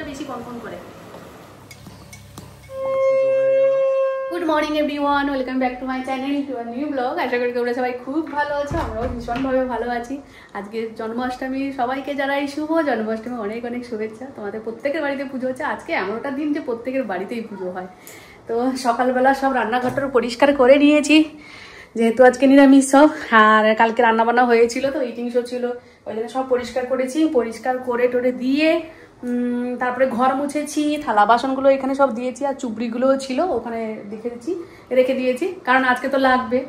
বেশি কনকন করে। Good morning everyone, welcome back to my channel to a new blog. আশা করি তোমরা সবাই খুব ভালো আছো, আমরাও ভীষণভাবে ভালো আছি। আজকে জন্মাষ্টমী, সবাইকে জানাই শুভ জন্মাষ্টমী, অনেক অনেক শুভেচ্ছা। তোমাদের প্রত্যেকের বাড়িতে পুজো হচ্ছে, আজকে এমনটা দিন যে প্রত্যেকের বাড়িতেই পুজো হয়। তো সকালবেলা সব রান্নাঘরটা পরিষ্কার করে নিয়েছি, যেহেতু আজকে নিরামিষ সব, আর কালকে রান্নাবান্না হয়েছিল তো ইটিং শো ছিল, ওই জন্য সব পরিষ্কার করেছি। পরিষ্কার করে টোরে দিয়ে তারপরে ঘর মুছেছি, থালা বাসনগুলো এখানে সব দিয়েছি, আর চুবড়িগুলোও ছিল ওখানে রেখে দিয়েছি, কারণ আজকে তো লাগবে।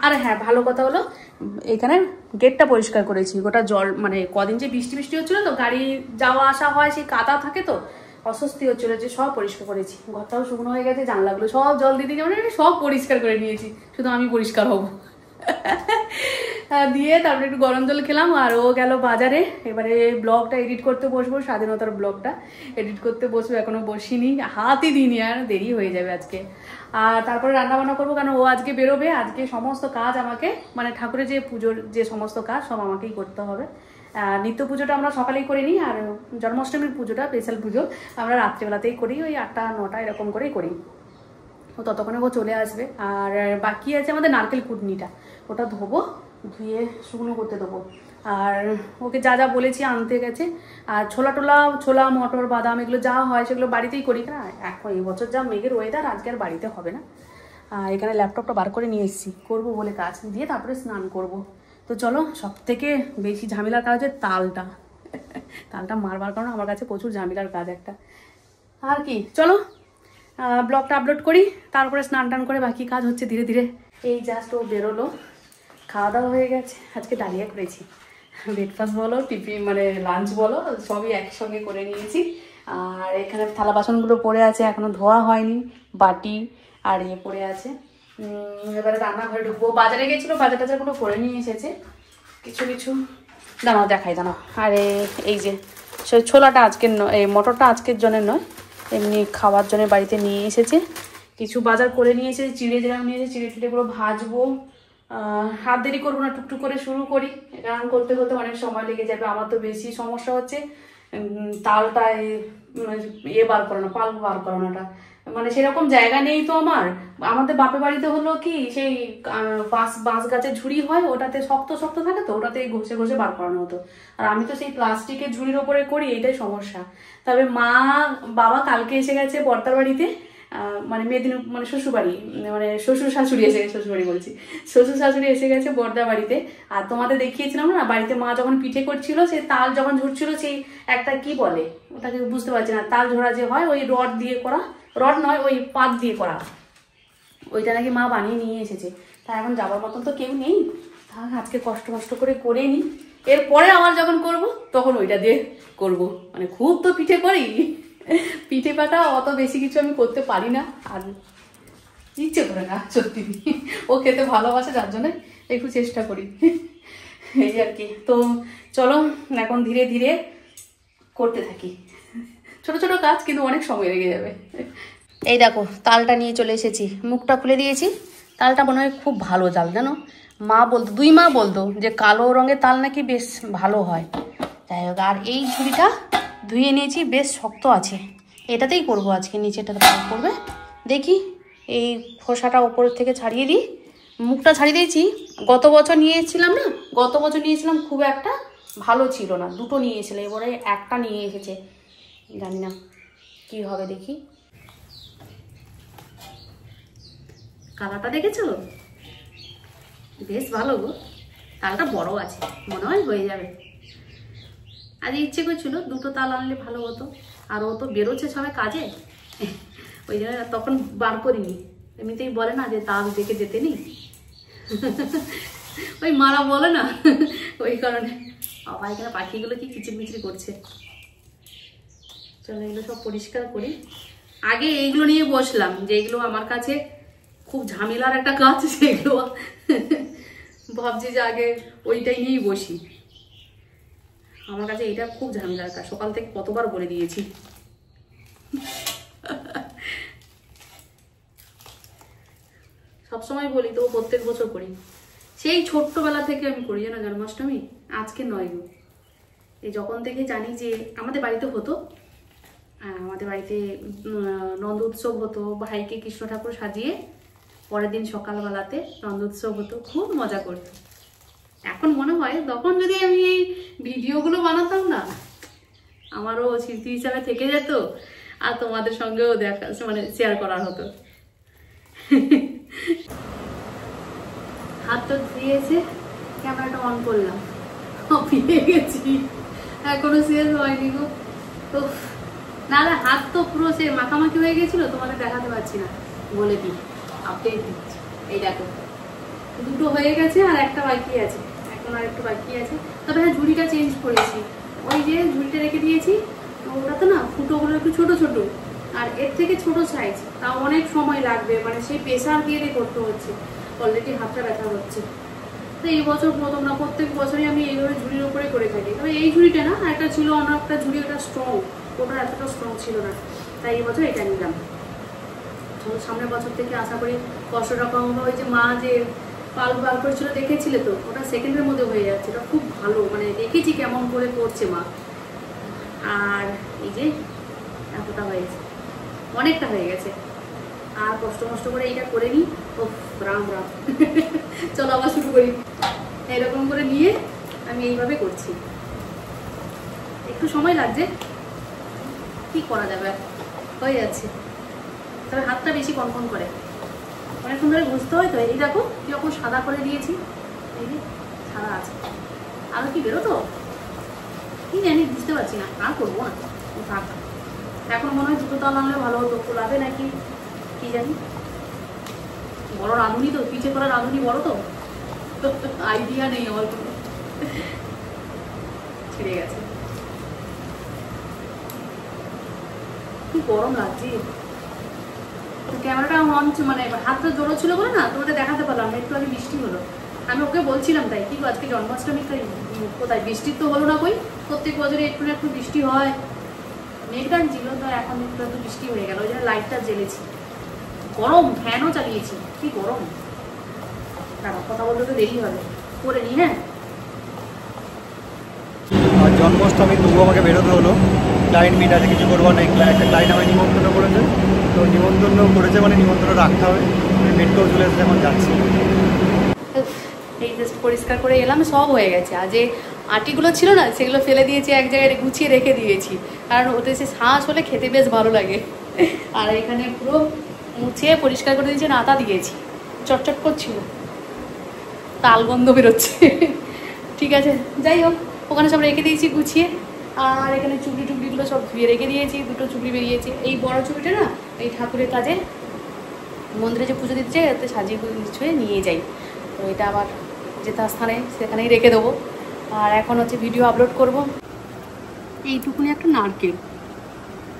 আর হ্যাঁ, ভালো কথা হলো এখানে গেটটা পরিষ্কার করেছি। গোটা জল, মানে কদিন যে বৃষ্টি হচ্ছিল তো, গাড়ি যাওয়া আসা হয়, সেই কাদা থাকে তো অস্বস্তি হচ্ছিল, যে সব পরিষ্কার করেছি। ঘরটাও শুকনো হয়ে গেছে, জানলাগুলো সব জল দিতে যেমন সব পরিষ্কার করে নিয়েছি, শুধু আমি পরিষ্কার হবো। দিয়ে তারপরে একটু গরম জল খেলাম, আর ও গেল বাজারে। এবারে ব্লগটা এডিট করতে বসবো, স্বাধীনতার ব্লগটা এডিট করতে বসবো, এখনো বসিনি, হাতই দিইনি, আর দেরি হয়ে যাবে আজকে। আর তারপরে রান্না বান্না করবো, কারণ ও আজকে বেরোবে। আজকে সমস্ত কাজ আমাকে, মানে ঠাকুরের যে পুজোর যে সমস্ত কাজ সব আমাকেই করতে হবে। নিত্য পুজোটা আমরা সকালেই করে নিই, আর জন্মাষ্টমীর পুজোটা, স্পেশাল পুজো, আমরা রাত্রিবেলাতেই করি, ওই 8টা 9টা এরকম করেই করি। ও ততক্ষণে ও চলে আসবে। আর বাকি আছে আমাদের নারকেল কুটনিটা, ওটা ধোবো, ধুয়ে শুকনো করতে দেবো। আর ওকে যা যা বলেছি আনতে গেছে। আর ছোলা মটর বাদাম এগুলো যা হয় সেগুলো বাড়িতেই করি না। এখন এই বছর যা মেঘের ওয়েদার, আজকে আর বাড়িতে হবে না। আর এখানে ল্যাপটপটা বার করে নিয়ে এসেছি, করবো বলে কাজ দিয়ে তারপরে স্নান করব। তো চলো, সব থেকে বেশি ঝামেলার কাজ হচ্ছে তালটা মারবার কারণে আমার কাছে প্রচুর ঝামেলার কাজ একটা। আর কি, চলো ব্লগটা আপলোড করি, তারপরে স্নান টান করে বাকি কাজ হচ্ছে ধীরে ধীরে। এই জাস্ট ও বেরোলো, খাওয়া দাওয়া হয়ে গেছে। আজকে ডালিয়া করেছি, ব্রেকফাস্ট বলো, টিফিন মানে লাঞ্চ বলো, সবই একসঙ্গে করে নিয়েছি। আর এখানে থালা বাসনগুলো পড়ে আছে, এখনো ধোয়া হয়নি, বাটি আর পড়ে আছে। এবারে রান্নাঘরে ঢুকবো। বাজারে গেছিলো, বাজার টাজারগুলো করে নিয়ে এসেছে কিছু। দাঁড়াও দেখাই, দাঁড়াও। আর এই যে ছোলাটা আজকের নয়, এই মটরটা আজকের জন্য নয়, এমনি খাওয়ার জন্য বাড়িতে নিয়ে এসেছে। কিছু বাজার করে নিয়ে এসেছে, চিড়ে যেরকম নিয়ে এসেছে, চিড়ে টিড়েগুলো ভাজবো। হাত দেরি করবো না, টুকটুক করে শুরু করি, কারণ করতে অনেক সময় লেগে যাবে। আমার তো বেশি সমস্যা হচ্ছে তালটা বার করানো, পাল বার করানোটা, মানে সেরকম জায়গা নেই তো আমার। আমাদের বাপের বাড়িতে হলো কি, সেই বাঁশ গাছের ঝুড়ি হয়, ওটাতে শক্ত থাকে তো, ওটাতে ঘষে বার করানো হতো। আর আমি তো সেই প্লাস্টিকের ঝুড়ির ওপরে করি, এইটাই সমস্যা। তবে বাবা কালকে এসে গেছে বর্তার বাড়িতে, মানে মেদিনীপুর, মানে শ্বশুরবাড়ি, মানে শ্বশুর শাশুড়ি এসে গেছে, শ্বশুর শাশুড়ি এসে গেছে বর্দার বাড়িতে। আর তোমাদের দেখিয়েছিলাম না, বাড়িতে মা যখন পিঠে করছিল, সেই তাল যখন ঝুড়ছিল, সেই একটা কি বলে ওটাকে বুঝতে পারছি না, তাল ঝোড়া যে হয়, ওই রড দিয়ে করা, রড নয়, ওই পাত দিয়ে করা, ওইটা নাকি মা বানিয়ে নিয়ে এসেছে। তা এখন যাবার মতন তো কেউ নেই, তাহলে আজকে কষ্ট করে নিই, এরপরে আবার যখন করব তখন ওইটা দিয়ে করব। মানে খুব তো পিঠে করি, পিঠে পাটা অত বেশি কিছু আমি করতে পারি না, আর ইচ্ছে করে না সত্যি। ও খেতে ভালোবাসে, যার জন্য একটু চেষ্টা করি, এই আর কি। তো চলো, এখন ধীরে ধীরে করতে থাকি, ছোট কাজ, কিন্তু অনেক সময় লেগে যাবে। এই দেখো, তালটা নিয়ে চলে এসেছি, মুখটা খুলে দিয়েছি। তালটা মনে হয় খুব ভালো চাল, জানো, দুই মা বলতো যে কালো রঙের তাল নাকি বেশ ভালো হয়। যাই হোক, আর এই ঝুড়িটা ধুয়ে নিয়েছি, বেশ শক্ত আছে, এটাতেই করবো আজকে, নিচেটা করবে। দেখি এই খোসাটা ওপর থেকে ছাড়িয়ে দিই, মুখটা ছাড়িয়ে দিয়েছি। গত বছর নিয়েছিলাম, খুব একটা ভালো ছিল না, দুটো নিয়েছিল, এবারে একটা নিয়ে এসেছে, জানি না কি হবে, দেখি। কালারটা দেখেছো, বেশ ভালো গো, তালটা বড় আছে, মনে হয় হয়ে যাবে। আজ ইচ্ছে করছিল দুটো তাল আনলে ভালো হতো, আর ও তো বেরোচ্ছে সবাই কাজে, ওই জন্য তখন বার করিনি। এমনিতেই বলে না যে তাল দেখে যেতে নি, ওই মারা বলে না, ওই কারণে। বাবা, এখানে পাখিগুলো কি কিচিরমিচির করছে। চলো, এগুলো সব পরিষ্কার করি। আগে এইগুলো নিয়ে বসলাম, যে এগুলো আমার কাছে খুব ঝামেলার একটা কাজ, সেগুলো ভাবছি যে আগে ওইটাই নিয়েই বসি। আমার কাছে এটা খুব ঝামেলার কাজ, সকাল থেকে কতবার বলে দিয়েছি। সবসময় বলি তো, প্রত্যেক বছর করি, সেই ছোট্টবেলা থেকে আমি করি, জানো, জন্মাষ্টমী আজকে নয় গো। এই যখন থেকে জানি যে আমাদের বাড়িতে হতো, আমাদের বাড়িতে নন্দ উৎসব হতো, ভাইকে কৃষ্ণ ঠাকুর সাজিয়ে পরের দিন সকালবেলাতে নন্দ উৎসব হতো, খুব মজা করতো। এখন মনে হয় তখন যদি আমি এই ভিডিওগুলো বানাতাম না, আমারও স্মৃতি হিসাবে থেকে যেত, আর তোমাদের সঙ্গেও দেখা মানে শেয়ার করা হতো। হাত তো ধুয়েছে, ক্যামেরাটা অন করলাম, ফিরে গেছি, এখনো শেষ হয়নি গো। তো না না, হাত তো পুরো সে মাখামাখি হয়ে গেছিল, তোমাদের দেখাতে পারছি না বলে দিই, আপডেট দিচ্ছি। এই দেখো, দুটো হয়ে গেছে আর একটা বাকি আছে, এখন আর একটু বাকি আছে। তবে হ্যাঁ, ঝুড়িটা চেঞ্জ করেছি, ওই যে ঝুড়িটা রেখে দিয়েছি, তো ওটা তো না ফুটোগুলো একটু ছোট ছোট, আর এর থেকে ছোট সাইজ, তাও অনেক সময় লাগবে, মানে সেই প্রেসার দিয়ে করতে হচ্ছে, অলরেডি হাতটা ব্যথা হচ্ছে। তো এই বছর প্রথম না, প্রত্যেক বছরই আমি এইভাবে ঝুড়ির উপরে করে থাকি। তবে এই ঝুড়িটা না, একটা ছিল অন্য একটা ঝুড়ি, ওটা স্ট্রং, ওটা এতটা স্ট্রং ছিল না, তাই এই বছর এটা নিলাম। সামনের বছর থেকে আশা করি কষ্টটা কম হবে। ওই যে মা যে পাল্প বার করেছিল দেখেছিলে তো, ওটা সেকেন্ডের মধ্যে হয়ে যাচ্ছে, এটা খুব ভালো, মানে দেখেছি কেমন করে করছে মা। আর এই যে এতটা হয়েছে, অনেকটা হয়ে গেছে, আর কষ্ট মষ্ট করে এইটা করে নিই। ও রাম রাম, চলো আবার শুরু করি। এরকম করে নিয়ে আমি এইভাবে করছি, একটু সময় লাগছে, কি করা যাবে, হয়ে যাচ্ছে। তবে হাতটা বেশি কনকন করে, অনেকক্ষণ ধরে বুঝতে হয় তো। এই দেখো কিরকম সাদা করে দিয়েছি, এই যে সাদা আছে, আরো কি বেরোতো কি জানি, বুঝতে পারছি না, আর করবো না থাক। এখন মনে হয় দুটো তাল আনলে ভালো হতো, লাভে নাকি কি জানি। বড় রাঁধুনি তো, পিঠে করা রাঁধুনি বড় তো, আইডিয়া নেই আমার কোনো। ছিঁড়ে গেছে, কি গরম লাগছে। ক্যামেরাটা অন, মানে হাতটা জোরো ছিল বলে না তোমাদের দেখাতে পারলাম না, একটু আগে বৃষ্টি হলো। আমি ওকে বলছিলাম তাই, কি আজকে জন্মাষ্টমী, কোথায় বৃষ্টি তো হলো না কই, প্রত্যেক বছরে একটু না একটু বৃষ্টি হয়। মেঘটা ছিল তো, এখন একটু একটু বৃষ্টি হয়ে গেল, ওই জন্য লাইটটা জ্বেলেছি। গরম, ফ্যানও চালিয়েছি, কি গরম। দাঁড়া, কথা বলতে তো দেরি হবে, করে নি। হ্যাঁ, আর জন্মাষ্টমী তবু আমাকে বেরোতে হলো, ক্লায়েন্ট মিট আছে, কিছু করবো না। একটা ক্লায়েন্ট আমায় নিমন্ত্রণ করেছে, তো নিমন্ত্রণ করেছে মানে নিমন্ত্রণ রাখতে হবে। মেট করে চলে এসেছে, এখন যাচ্ছি। এই জাস্ট পরিষ্কার করে এলাম, সব হয়ে গেছে। আর যে আটিগুলো ছিল না, সেগুলো ফেলে দিয়েছি, এক জায়গায় গুছিয়ে রেখে দিয়েছি, কারণ ওতে সে শাঁস হলে খেতে বেশ ভালো লাগে। আর এখানে পুরো মুছে পরিষ্কার করে দিয়েছি, নাতা দিয়েছি, চটচট করছিল, তাল গন্ধ বেরোচ্ছে। ঠিক আছে, যাই হোক, ওখানে সব রেখে দিয়েছি গুছিয়ে। আর এখানে চুবড়ি টুবড়িগুলো সব ধুয়ে রেখে দিয়েছি, দুটো চুবড়ি বেরিয়েছে। এই বড় চুবড়িটা না, এই ঠাকুরের কাজে মন্দিরে যে পুজো দিচ্ছে এতে সাজিয়ে গুছিয়ে নিয়ে যাই, তো এটা আবার যথাস্থানে সেখানেই রেখে দেবো। আর এখন হচ্ছে ভিডিও আপলোড করব। এইটুকুনি একটা নারকেল,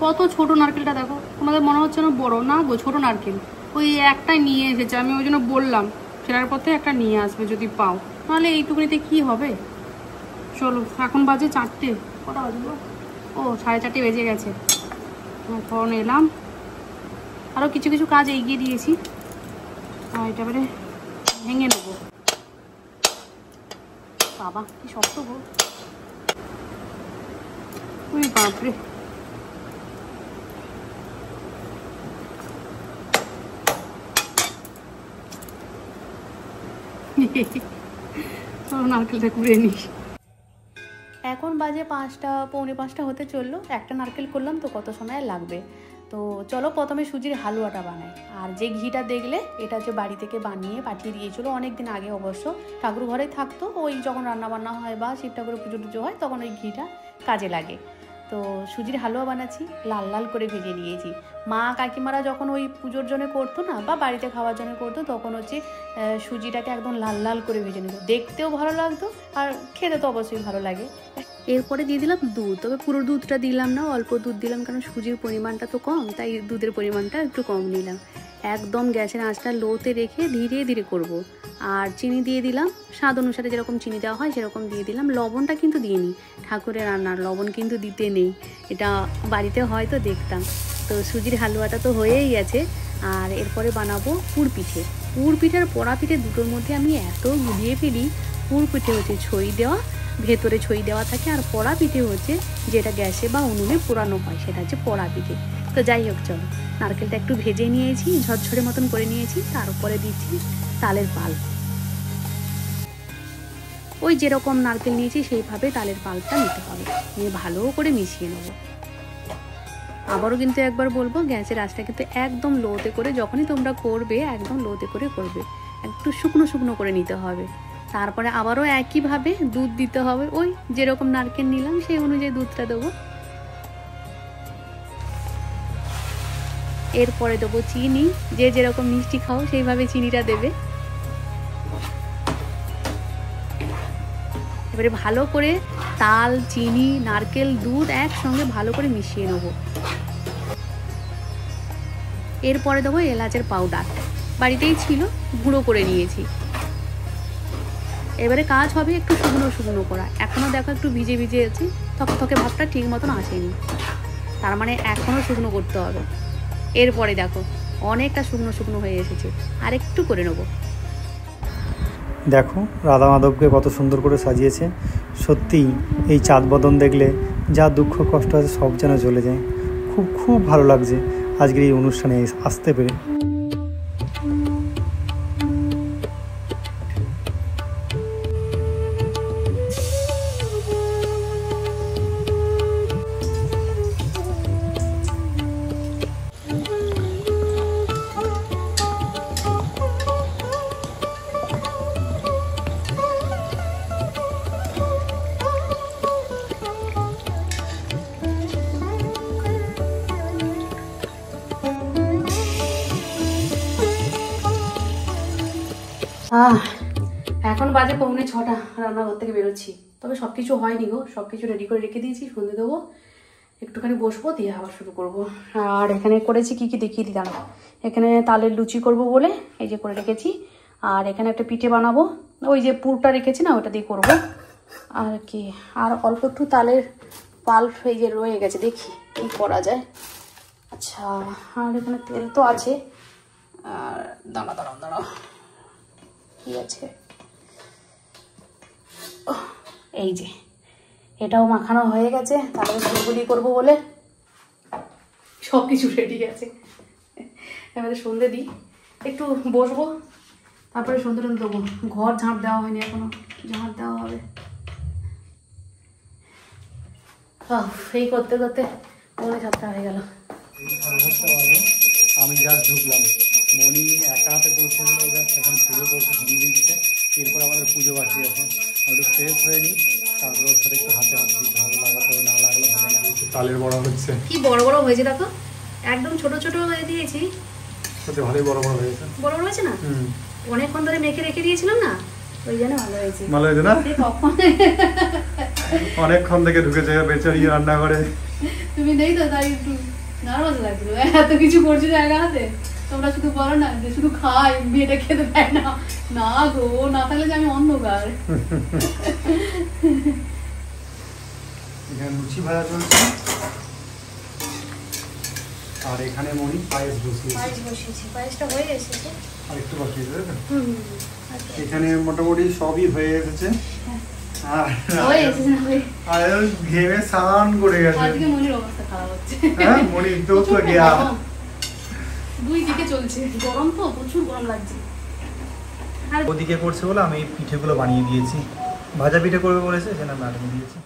কত ছোট নারকেলটা দেখো, তোমাদের মনে হচ্ছে না বড়, না গো ছোট নারকেল। ওই একটাই নিয়ে এসেছে, আমি ওই জন্য বললাম ফেরার পথে একটা নিয়ে আসবে যদি পাও, নাহলে এইটুকুনিতে কি হবে। চলো, এখন বাজে 4টে, কটা বাজলো, ও 4:30 বেজে গেছে। এখন এলাম, আরও কিছু কিছু কাজ এগিয়ে দিয়েছি, আর এটা এবারে ভেঙে নেবো। বাবা কি শক্ত গো, ওই বাপরে। নারকেলটা কুড়ে নিস। এখন বাজে 5টা, পৌনে 5টা হতে চললো। একটা নারকেল করলাম তো কত সময় লাগবে। তো চলো প্রথমে সুজির হালুয়াটা বানাই। আর যে ঘিটা দেখলে, এটা হচ্ছে বাড়ি থেকে বানিয়ে পাঠিয়ে দিয়েছিলো অনেক দিন আগে, অবশ্য ঠাকুর ঘরে থাকতো, ওই যখন রান্নাবান্না হয় বা শিব ঠাকুরের পুজো টুজো হয় তখন ওই ঘিটা কাজে লাগে। তো সুজির হালুয়া বানাচ্ছি, লাল লাল করে ভেজে নিয়েছি। মা কাকিমারা যখন ওই পুজোর জন্য করতো না, বা বাড়িতে খাওয়ার জন্য করতো, তখন হচ্ছে সুজিটাকে একদম লাল লাল করে ভেজে নিত, দেখতেও ভালো লাগতো আর খেতে তো অবশ্যই ভালো লাগে। এরপরে দিয়ে দিলাম দুধ, তবে পুরো দুধটা দিলাম না, অল্প দুধ দিলাম, কারণ সুজির পরিমাণটা তো কম, তাই দুধের পরিমাণটা একটু কম নিলাম। একদম গ্যাসের আঁচটা লোতে রেখে ধীরে ধীরে করব। আর চিনি দিয়ে দিলাম, স্বাদ অনুসারে যেরকম চিনি দেওয়া হয় সেরকম দিয়ে দিলাম। লবণটা কিন্তু দিইনি, ঠাকুরের রান্নার লবণ কিন্তু দিতে নেই, এটা বাড়িতে হয়তো দেখতাম। তো সুজির হালুয়াটা তো হয়েই গেছে। আর এরপরে বানাবো পুর পিঠে। পুর পিঠে আর পোড়া পিঠে দুটোর মধ্যে আমি এত গুলিয়ে ফেলি। পুর পিঠে হচ্ছে ছই দেওয়া, ভেতরে ছই দেওয়া থাকে। আর পোড়া পিঠে হচ্ছে যেটা গ্যাসে বা উনুনে পোড়ানো হয়, সেটা হচ্ছে পোড়া পিঠে। তো যাই হোক, চলো, নারকেলটা একটু ভেজে নিয়েছি, ঝরঝরে মতন করে নিয়েছি। তার উপরে দিচ্ছি তালের পাল। ওই যেরকম নারকেল নিয়েছি সেইভাবে তালের পালটা নিতে হবে, নিয়ে ভালো করে মিশিয়ে নেবো। আবারও কিন্তু একবার বলবো, গ্যাসের আঁচটা কিন্তু একদম লোতে করে, যখনই তোমরা করবে একদম লোতে করে করবে, একটু শুকনো শুকনো করে নিতে হবে। তারপরে আবারও একইভাবে দুধ দিতে হবে, ওই যেরকম নারকেল নিলাম সেই অনুযায়ী দুধটা দেবো। এরপরে দেবো চিনি, যে যেরকম মিষ্টি খাও সেইভাবে চিনিটা দেবে। এবারে ভালো করে তাল, চিনি, নারকেল, দুধ একসঙ্গে ভালো করে মিশিয়ে নেবো। এরপরে দেবো এলাচের পাউডার, বাড়িতেই ছিল, গুঁড়ো করে নিয়েছি। এবারে কাজ হবে একটু শুকনো শুকনো করা। এখনও দেখো একটু ভিজে ভিজে আছে, থকথকে ভাবটা ঠিক মতন আসেনি, তার মানে এখনও শুকনো করতে হবে। এরপরে দেখো অনেকটা শুকনো শুকনো হয়ে এসেছে, আর একটু করে নেবো। দেখো রাধা মাধবকে কত সুন্দর করে সাজিয়েছে। সত্যিই এই চাঁদ বদন দেখলে যা দুঃখ কষ্ট আছে সব যেন চলে যায়। খুব খুব ভালো লাগছে আজকের এই অনুষ্ঠানে আসতে পেরে। এখন বাজে 6:45, রান্নাঘর থেকে বেরোচ্ছি। তবে সব কিছু হয়নি গো, সব কিছু রেডি করে রেখে দিয়েছি, সন্ধে দেবো, একটুখানি বসবো, দিয়ে আবার শুরু করব। আর এখানে করেছি কি কি দেখিয়ে দিলাম। এখানে তালের লুচি করব বলে এই যে করে রেখেছি। আর এখানে একটা পিঠে বানাবো, ওই যে পুরটা রেখেছি না, ওটা দিয়ে করব। আর কি, আর অল্প একটু তালের পাল্প এই যে রয়ে গেছে, দেখি কি করা যায়। আচ্ছা, আর এখানে তেল তো আছে। আর দাঁড়াও কি আছে, এই যে এটাও মাখানো হয়ে গেছে। তাহলে ফুলগুলি করবো বলে সব কিছু রেডি আছে। এবারে সন্ধে দিই, একটু বসবো, তারপরে সন্ধে দেবো। ঘর ঝাঁট দেওয়া হয়নি এখনো, ঝাঁট দেওয়া হবে। এই করতে করতে 7:45 হয়ে গেল। আমি জাস্ট ঢুকলাম, মনি একা হাতে করছে বলে জাস্ট এখন পুজো করতে সন্ধে দিচ্ছে। এরপর আমাদের পুজো বাকি আছে, আমি একটু ফ্রেশ হয়ে নিই, তারপরে ওর সাথে একটু হাতে হাত দিতে হবে, লাগাতে হবে, না লাগলে হবে না। তালের বড়া হচ্ছে, কি বড় বড় হয়েছে দেখো, একদম ছোট ছোট হয়ে দিয়েছি। ভালোই বড় বড় হয়েছে, বড় বড় হয়েছে না? অনেকক্ষণ ধরে মেখে রেখে দিয়েছিলাম না, ওই জন্য ভালো হয়েছে। ভালো হয়েছে না? অনেকক্ষণ থেকে ঢুকেছে বেচারি রান্না করে। তুমি নেই তো, তাই একটু নার্ভাস লাগছিল। এত কিছু করছি তো একা হাতে, তোমরা শুধু বলো না যে শুধু খাই, মেয়েটা খেতে পায় না। না গো, না থাকলে যে আমি অন্ধকার। এখানে লুচি ভাজা চলছে, আর এখানে মনি পায়েস বসিয়েছে। পায়েসটা হয়ে এসেছে, আর একটু বাকি আছে। এখানে মোটামুটি সবই হয়ে এসেছে। আর ঘেমে স্নান করে গেছে। আজকে মনির অবস্থা খারাপ হচ্ছে। হ্যাঁ, মনি তো গিয়া দুই দিকে চলছে, গরম তো প্রচুর গরম লাগছে। ওদিকে করছে বলে আমি এই পিঠেগুলো বানিয়ে দিয়েছি। ভাজা পিঠে করবে বলেছে, সেটা আমি বানিয়ে দিয়েছি।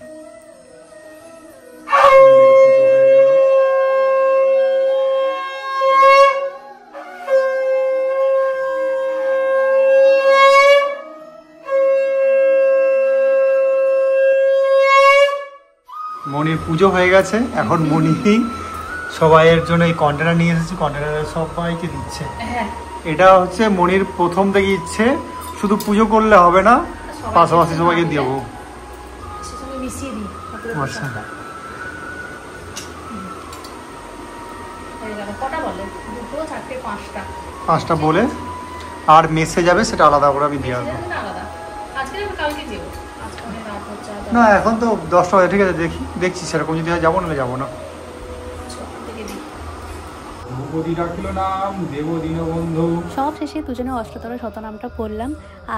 মনির পুজো হয়ে গেছে, এখন মনি সবাইয়ের জন্য এই কন্টেনার নিয়ে এসেছে, কন্টেনারে সবাইকে দিচ্ছে। এটা হচ্ছে মনির প্রথম থেকে ইচ্ছে, শুধু পুজো করলে হবে না, পাশাপাশি সবাইকে দেবো। আচ্ছা, পাঁচটা বলে আর মেসে যাবে, সেটা আলাদা করে আমি দিয়ে আসবো। না, এখন তো 10টা বাজে, ঠিক আছে, দেখছি সেরকম যদি হয় যাবো, নাহলে যাবো না। ভূপতি রাখিল নাম দেব দীনবন্ধু। সব শেষে দুজনে অষ্টতর শতনামটা পড়লাম।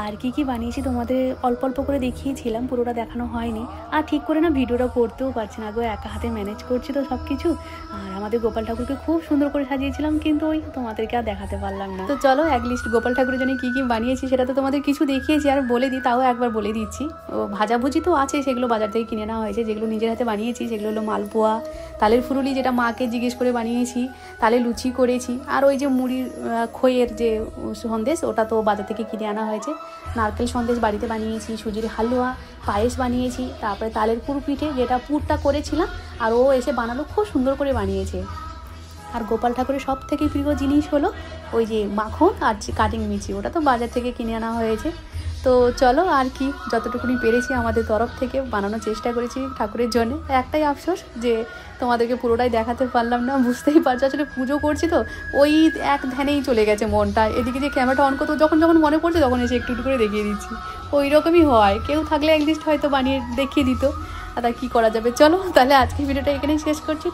আর কি কি বানিয়েছি তোমাদের অল্প অল্প করে দেখিয়েছিলাম, পুরোটা দেখানো হয়নি। আর ঠিক করে না ভিডিওটা করতেও পারছি না গো, একা হাতে ম্যানেজ করছি তো সব কিছু। আর আমাদের গোপাল ঠাকুরকে খুব সুন্দর করে সাজিয়েছিলাম, কিন্তু ওই তোমাদেরকে আর দেখাতে পারলাম না। তো চলো এক লিস্ট গোপাল ঠাকুরের জন্য কি কি বানিয়েছি সেটা তো তোমাদের কিছু দেখিয়েছি, আর বলে দিই তাও একবার বলে দিচ্ছি। ভাজাভুজি তো আছে, সেগুলো বাজার থেকে কিনে নেওয়া হয়েছে। যেগুলো নিজের হাতে বানিয়েছি সেগুলো হলো মালপোয়া, তালের ফুরুলি যেটা মাকে জিজ্ঞেস করে বানিয়েছি, তালে লুচি করেছি, আর ওই যে মুড়ির খইয়ের যে সন্দেশ ওটা তো বাজার থেকে কিনে আনা হয়েছে। নারকেল সন্দেশ বাড়িতে বানিয়েছি, সুজির হালুয়া, পায়েস বানিয়েছি, তারপরে তালের পুর পিঠে যেটা পুরটা করেছিলাম আর ও এসে বানালো, খুব সুন্দর করে বানিয়েছে। আর গোপাল ঠাকুরের সব থেকে প্রিয় জিনিস হলো ওই যে মাখন আর কাটিং মিচি, ওটা তো বাজার থেকে কিনে আনা হয়েছে। তো চলো আর কি, যতটুকুনি পেরেছি আমাদের তরফ থেকে বানানোর চেষ্টা করেছি ঠাকুরের জন্য। একটাই আফসোস যে তোমাদেরকে পুরোটাই দেখাতে পারলাম না, বুঝতেই পারছো আসলে পুজো করছি তো ওই এক ধ্যানেই চলে গেছে মনটা। এদিকে যে ক্যামেরাটা অন করতো যখন যখন মনে পড়ছে তখন এসে একটু একটু করে দেখিয়ে দিচ্ছি, ওই রকমই হয়। কেউ থাকলে একলিস্ট হয়তো বানিয়ে দেখিয়ে দিত, আর কী করা যাবে। চলো তাহলে আজকে ভিডিওটা এখানেই শেষ করছি।